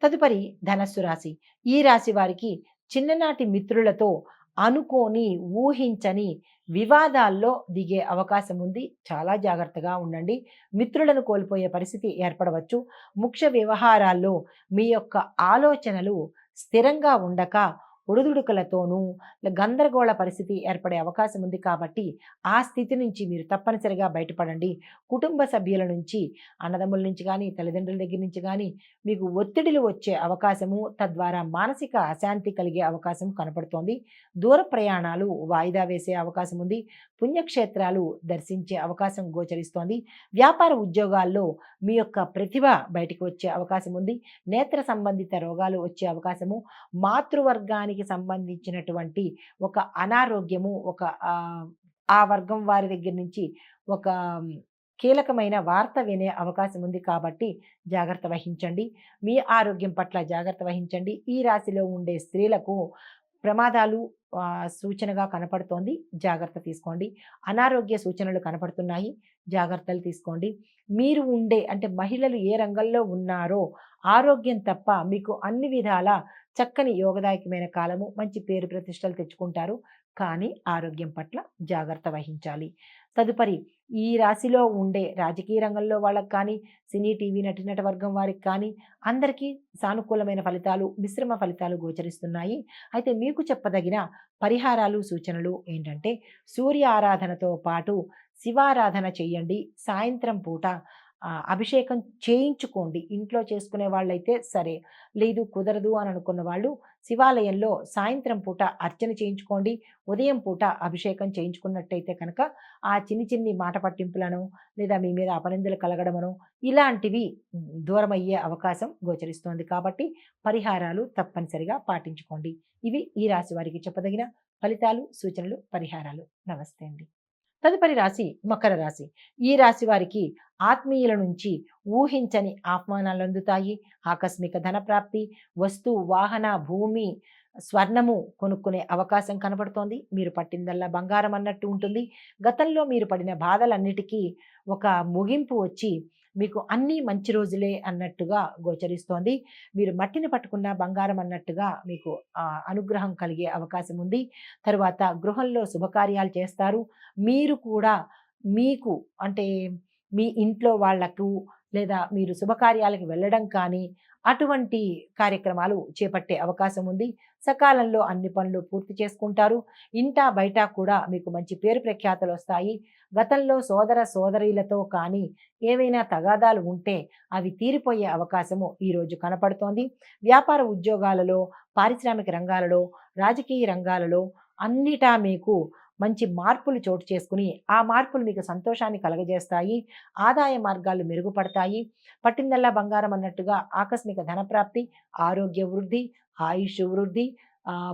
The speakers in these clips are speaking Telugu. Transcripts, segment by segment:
తదుపరి ధనస్సు రాశి. ఈ రాశి వారికి చిన్ననాటి మిత్రులతో అనుకోని, ఊహించని వివాదాల్లో దిగే అవకాశం ఉంది. చాలా జాగ్రత్తగా ఉండండి. మిత్రులను కోల్పోయే పరిస్థితి ఏర్పడవచ్చు. ముఖ్య వ్యవహారాల్లో మీ యొక్క ఆలోచనలు స్థిరంగా ఉండక ఒడిదుడుకులతోనూ గందరగోళ పరిస్థితి ఏర్పడే అవకాశం ఉంది కాబట్టి ఆ స్థితి నుంచి మీరు తప్పనిసరిగా బయటపడండి. కుటుంబ సభ్యుల నుంచి, అన్నదమ్ముల నుంచి గానీ, తల్లిదండ్రుల దగ్గర నుంచి గానీ మీకు ఒత్తిడులు వచ్చే అవకాశము, తద్వారా మానసిక అశాంతి కలిగే అవకాశం కనపడుతోంది. దూర ప్రయాణాలు వాయిదా వేసే అవకాశం ఉంది. పుణ్యక్షేత్రాలు దర్శించే అవకాశం గోచరిస్తోంది. వ్యాపార ఉద్యోగాల్లో మీ యొక్క ప్రతిభ బయటికి వచ్చే అవకాశం ఉంది. నేత్ర సంబంధిత రోగాలు వచ్చే అవకాశము, మాతృవర్గానికి సంబంధించినటువంటి ఒక అనారోగ్యము, ఆ వర్గం వారి దగ్గర నుంచి ఒక కీలకమైన వార్త వినే అవకాశం ఉంది కాబట్టి జాగ్రత్త వహించండి. మీ ఆరోగ్యం పట్ల జాగ్రత్త వహించండి. ఈ రాశిలో ఉండే స్త్రీలకు ప్రమాదాలు సూచనగా కనపడుతోంది. జాగ్రత్త తీసుకోండి. అనారోగ్య సూచనలు కనపడుతున్నాయి. జాగ్రత్తలు తీసుకోండి. మీరు ఉండే అంటే మహిళలు ఏ రంగంలో ఉన్నారో ఆరోగ్యం తప్ప మీకు అన్ని విధాల చక్కని యోగదాయకమైన కాలము. మంచి పేరు ప్రతిష్టలు తెచ్చుకుంటారు. కానీ ఆరోగ్యం పట్ల జాగ్రత్త వహించాలి. తదుపరి ఈ రాశిలో ఉండే రాజకీయ రంగంలో వాళ్ళకి కానీ, సినీ, టీవీ నటీనట వర్గం వారికి కానీ అందరికీ సానుకూలమైన ఫలితాలు, మిశ్రమ ఫలితాలు గోచరిస్తున్నాయి. అయితే మీకు చెప్పదగిన పరిహారాలు, సూచనలు ఏంటంటే సూర్య ఆరాధనతో పాటు శివారాధన చెయ్యండి. సాయంత్రం పూట అభిషేకం చేయించుకోండి. ఇంట్లో చేసుకునే వాళ్ళైతే సరే, లేదు కుదరదు అని అనుకున్న వాళ్ళు శివాలయంలో సాయంత్రం పూట అర్చన చేయించుకోండి. ఉదయం పూట అభిషేకం చేయించుకున్నట్టయితే కనుక ఆ చిన్ని చిన్ని మాట పట్టింపులను లేదా మీ మీద అపనిందలు కలగడమనో ఇలాంటివి దూరమయ్యే అవకాశం గోచరిస్తోంది కాబట్టి పరిహారాలు తప్పనిసరిగా పాటించుకోండి. ఇవి ఈ రాశి వారికి చెప్పదగిన ఫలితాలు, సూచనలు, పరిహారాలు. నమస్తే అండి. తదుపరి రాశి మకర రాశి. ఈ రాశి వారికి ఆత్మీయుల నుంచి ఊహించని ఆహ్వానాలు అందుతాయి. ఆకస్మిక ధనప్రాప్తి, వస్తు, వాహన, భూమి, స్వర్ణము కొనుక్కునే అవకాశం కనబడుతోంది. మీరు పట్టిందల్లా బంగారం అన్నట్టు ఉంటుంది. గతంలో మీరు పడిన బాధలన్నిటికీ ఒక ముగింపు వచ్చి మీకు అన్నీ మంచి రోజులే అన్నట్టుగా గోచరిస్తోంది. మీరు మట్టిని పట్టుకున్న బంగారం అన్నట్టుగా మీకు అనుగ్రహం కలిగే అవకాశం ఉంది. తరువాత గృహంలో శుభకార్యాలు చేస్తారు. మీరు కూడా మీకు అంటే మీ ఇంట్లో వాళ్లకు లేదా మీరు శుభకార్యాలకు వెళ్ళడం కానీ అటువంటి కార్యక్రమాలు చేపట్టే అవకాశం ఉంది. సకాలంలో అన్ని పనులు పూర్తి చేసుకుంటారు. ఇంటా బయట కూడా మీకు మంచి పేరు ప్రఖ్యాతలు వస్తాయి. గతంలో సోదర సోదరీలతో కానీ ఏవైనా తగాదాలు ఉంటే అవి తీరిపోయే అవకాశము ఈరోజు కనపడుతోంది. వ్యాపార ఉద్యోగాలలో, పారిశ్రామిక రంగాలలో, రాజకీయ రంగాలలో అన్నిటా మీకు మంచి మార్పులు చోటు చేసుకుని ఆ మార్పులు మీకు సంతోషాన్ని కలగజేస్తాయి. ఆదాయ మార్గాలు మెరుగుపడతాయి. పట్టిందల్లా బంగారం అన్నట్టుగా ఆకస్మిక ధనప్రాప్తి, ఆరోగ్య వృద్ధి, ఆయుష్ వృద్ధి,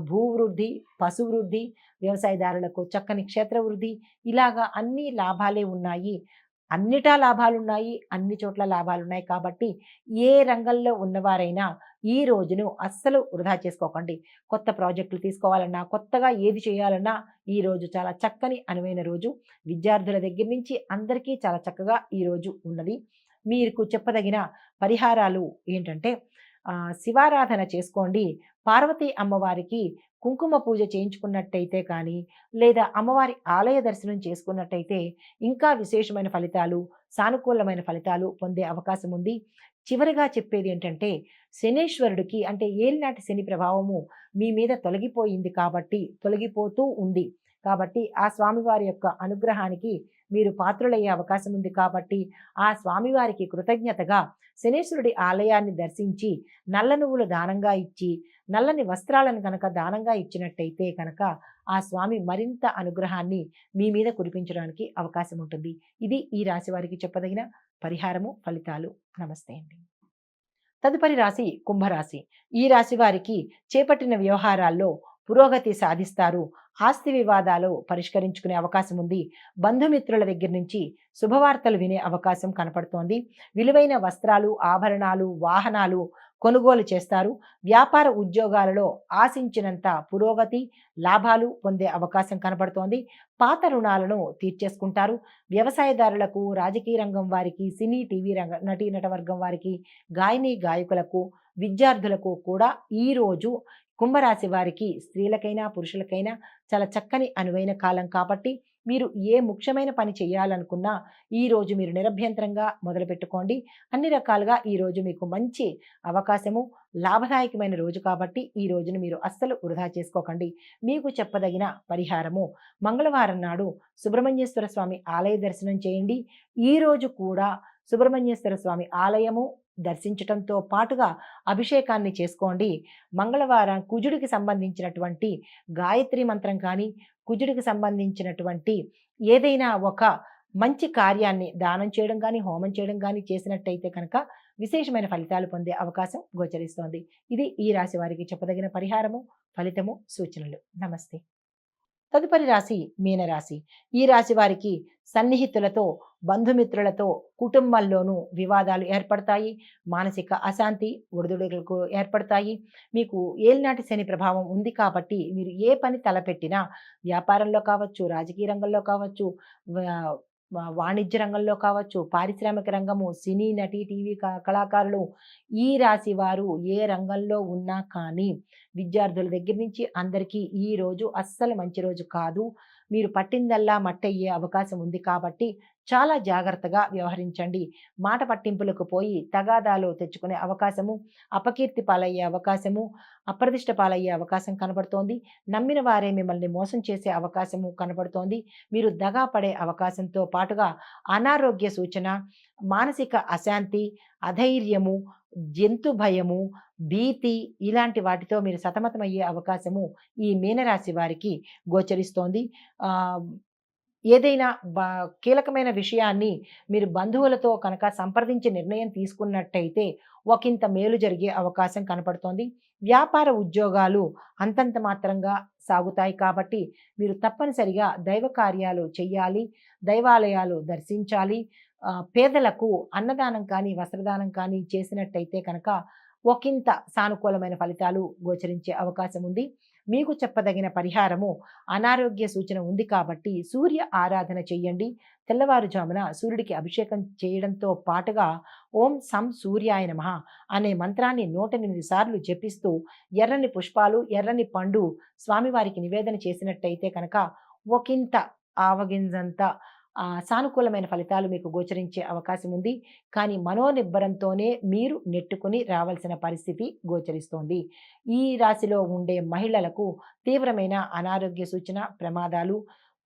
భూవృద్ధి, పశు వృద్ధి, వ్యవసాయదారులకు చక్కని క్షేత్ర వృద్ధి, ఇలాగా అన్ని లాభాలే ఉన్నాయి. అన్నిటా లాభాలున్నాయి. అన్ని చోట్ల లాభాలున్నాయి కాబట్టి ఏ రంగంలో ఉన్నవారైనా ఈ రోజును అస్సలు వృధా చేసుకోకండి. కొత్త ప్రాజెక్టులు తీసుకోవాలన్నా, కొత్తగా ఏది చేయాలన్నా ఈ రోజు చాలా చక్కని అనువైన రోజు. విద్యార్థుల దగ్గర నుంచి అందరికీ చాలా చక్కగా ఈ రోజు ఉన్నది. మీకు చెప్పదగిన పరిహారాలు ఏంటంటే శివారాధన చేసుకోండి. పార్వతీ అమ్మవారికి కుంకుమ పూజ చేయించుకున్నట్టయితే కానీ లేదా అమ్మవారి ఆలయ దర్శనం చేసుకున్నట్టయితే ఇంకా విశేషమైన ఫలితాలు, సానుకూలమైన ఫలితాలు పొందే అవకాశం ఉంది. చివరిగా చెప్పేది ఏంటంటే శనీశ్వరుడికి అంటే ఏలినాటి శని ప్రభావము మీ మీద తొలగిపోయింది కాబట్టి తొలగిపోతూ ఉంది కాబట్టి ఆ స్వామివారి యొక్క అనుగ్రహానికి మీరు పాత్రులయ్యే అవకాశం ఉంది కాబట్టి ఆ స్వామివారికి కృతజ్ఞతగా శనీశ్వరుడి ఆలయాన్ని దర్శించి నల్ల నువ్వులు దానంగా ఇచ్చి నల్లని వస్త్రాలను కనుక దానంగా ఇచ్చినట్టయితే కనుక ఆ స్వామి మరింత అనుగ్రహాన్ని మీ మీద కురిపించడానికి అవకాశం ఉంటుంది. ఇది ఈ రాశి వారికి చెప్పదగిన పరిహారము, ఫలితాలు. నమస్తే అండి. తదుపరి రాశి కుంభరాశి. ఈ రాశి వారికి చేపట్టిన వ్యవహారాల్లో పురోగతి సాధిస్తారు. ఆస్తి వివాదాలు పరిష్కరించుకునే అవకాశం ఉంది. బంధుమిత్రుల దగ్గర నుంచి శుభవార్తలు వినే అవకాశం కనపడుతోంది. విలువైన వస్త్రాలు, ఆభరణాలు, వాహనాలు కొనుగోలు చేస్తారు. వ్యాపార ఉద్యోగాలలో ఆశించినంత పురోగతి, లాభాలు పొందే అవకాశం కనపడుతోంది. పాత రుణాలను తీర్చేసుకుంటారు. వ్యవసాయదారులకు, రాజకీయ రంగం వారికి, సినీ, టీవీ రంగ నటీనట వర్గం వారికి, గాయని గాయకులకు విద్యార్థులకు కూడా ఈరోజు కుంభరాశి వారికి స్త్రీలకైనా పురుషులకైనా చాలా చక్కని అనువైన కాలం కాబట్టి మీరు ఏ ముఖ్యమైన పని చేయాలనుకున్నా ఈరోజు మీరు నిరభ్యంతరంగా మొదలుపెట్టుకోండి. అన్ని రకాలుగా ఈరోజు మీకు మంచి అవకాశము, లాభదాయకమైన రోజు కాబట్టి ఈ రోజును మీరు అస్సలు వృధా చేసుకోకండి. మీకు చెప్పదగిన పరిహారము, మంగళవారం నాడు సుబ్రహ్మణ్యేశ్వర స్వామి ఆలయ దర్శనం చేయండి. ఈరోజు కూడా సుబ్రహ్మణ్యేశ్వర స్వామి ఆలయము దర్శించటంతో పాటుగా అభిషేకాన్ని చేసుకోండి. మంగళవారం కుజుడికి సంబంధించినటువంటి గాయత్రి మంత్రం కానీ, కుజుడికి సంబంధించినటువంటి ఏదైనా ఒక మంచి కార్యాన్ని దానం చేయడం కానీ, హోమం చేయడం కానీ చేసినట్టయితే కనుక విశేషమైన ఫలితాలు పొందే అవకాశం గోచరిస్తోంది. ఇది ఈ రాశి వారికి చెప్పదగిన పరిహారము, ఫలితము, సూచనలు. నమస్తే. తదుపరి రాశి మీనరాశి. ఈ రాశి వారికి సన్నిహితులతో, బంధుమిత్రులతో, కుటుంబంలోనూ వివాదాలు ఏర్పడతాయి. మానసిక అశాంతి, ఒడిదుడుకులకు ఏర్పడతాయి. మీకు ఏలినాటి శని ప్రభావం ఉంది కాబట్టి మీరు ఏ పని తలపెట్టినా వ్యాపారంలో కావచ్చు, రాజకీయ రంగంలో కావచ్చు, వాణిజ్య రంగంలో కావచ్చు, పారిశ్రామిక రంగము, సినీ నటి, టీవీ కళాకారులు, ఈ రాశి వారు ఏ రంగంలో ఉన్నా కానీ విద్యార్థుల దగ్గర నుంచి అందరికీ ఈ రోజు అస్సలు మంచి రోజు కాదు. మీరు పట్టిందల్లా మట్టయ్యే అవకాశం ఉంది కాబట్టి చాలా జాగ్రత్తగా వ్యవహరించండి. మాట పట్టింపులకు పోయి తగాదాలు తెచ్చుకునే అవకాశము, అపకీర్తి పాలయ్యే అవకాశము, అప్రదిష్ట పాలయ్యే అవకాశం కనబడుతోంది. నమ్మిన వారే మిమ్మల్ని మోసం చేసే అవకాశము కనబడుతోంది. మీరు దగా పడే అవకాశంతో పాటుగా అనారోగ్య సూచన, మానసిక అశాంతి, అధైర్యము, జంతు భయము, భీతి ఇలాంటి వాటితో మీరు సతమతమయ్యే అవకాశము ఈ మీనరాశి వారికి గోచరిస్తోంది. ఏదైనా కీలకమైన విషయాన్ని మీరు బంధువులతో కనుక సంప్రదించి నిర్ణయం తీసుకున్నట్టయితే ఒకంత మేలు జరిగే అవకాశం కనపడుతోంది. వ్యాపార ఉద్యోగాలు అంతంత మాత్రంగా సాగుతాయి కాబట్టి మీరు తప్పనిసరిగా దైవ కార్యాలు చెయ్యాలి, దైవాలయాలు దర్శించాలి. పేదలకు అన్నదానం కానీ, వస్త్రదానం కానీ చేసినట్టయితే కనుక ఒకంత సానుకూలమైన ఫలితాలు గోచరించే అవకాశం ఉంది. మీకు చెప్పదగిన పరిహారము, అనారోగ్య సూచన ఉంది కాబట్టి సూర్య ఆరాధన చెయ్యండి. తెల్లవారుజామున సూర్యుడికి అభిషేకం చేయడంతో పాటుగా ఓం సం సూర్యాయ నమః అనే మంత్రాన్ని 108 సార్లు జపిస్తూ ఎర్రని పుష్పాలు, ఎర్రని పండు స్వామివారికి నివేదన చేసినట్టయితే కనుక ఒకంత ఆవగింజంత సానుకూలమైన ఫలితాలు మీకు గోచరించే అవకాశం ఉంది. కానీ మనోనిబ్బరంతోనే మీరు నెట్టుకుని రావాల్సిన పరిస్థితి గోచరిస్తోంది. ఈ రాశిలో ఉండే మహిళలకు తీవ్రమైన అనారోగ్య సూచన, ప్రమాదాలు,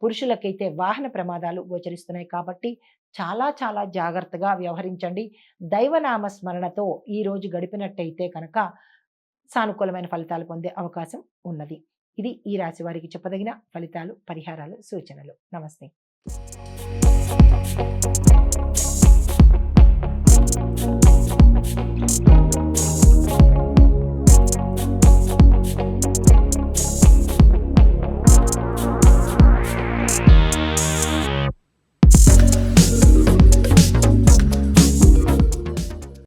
పురుషులకైతే వాహన ప్రమాదాలు గోచరిస్తున్నాయి కాబట్టి చాలా చాలా జాగ్రత్తగా వ్యవహరించండి. దైవనామ స్మరణతో ఈరోజు గడిపినట్టయితే కనుక సానుకూలమైన ఫలితాలు పొందే అవకాశం ఉన్నది. ఇది ఈ రాశి వారికి చెప్పదగిన ఫలితాలు, పరిహారాలు, సూచనలు. నమస్తే.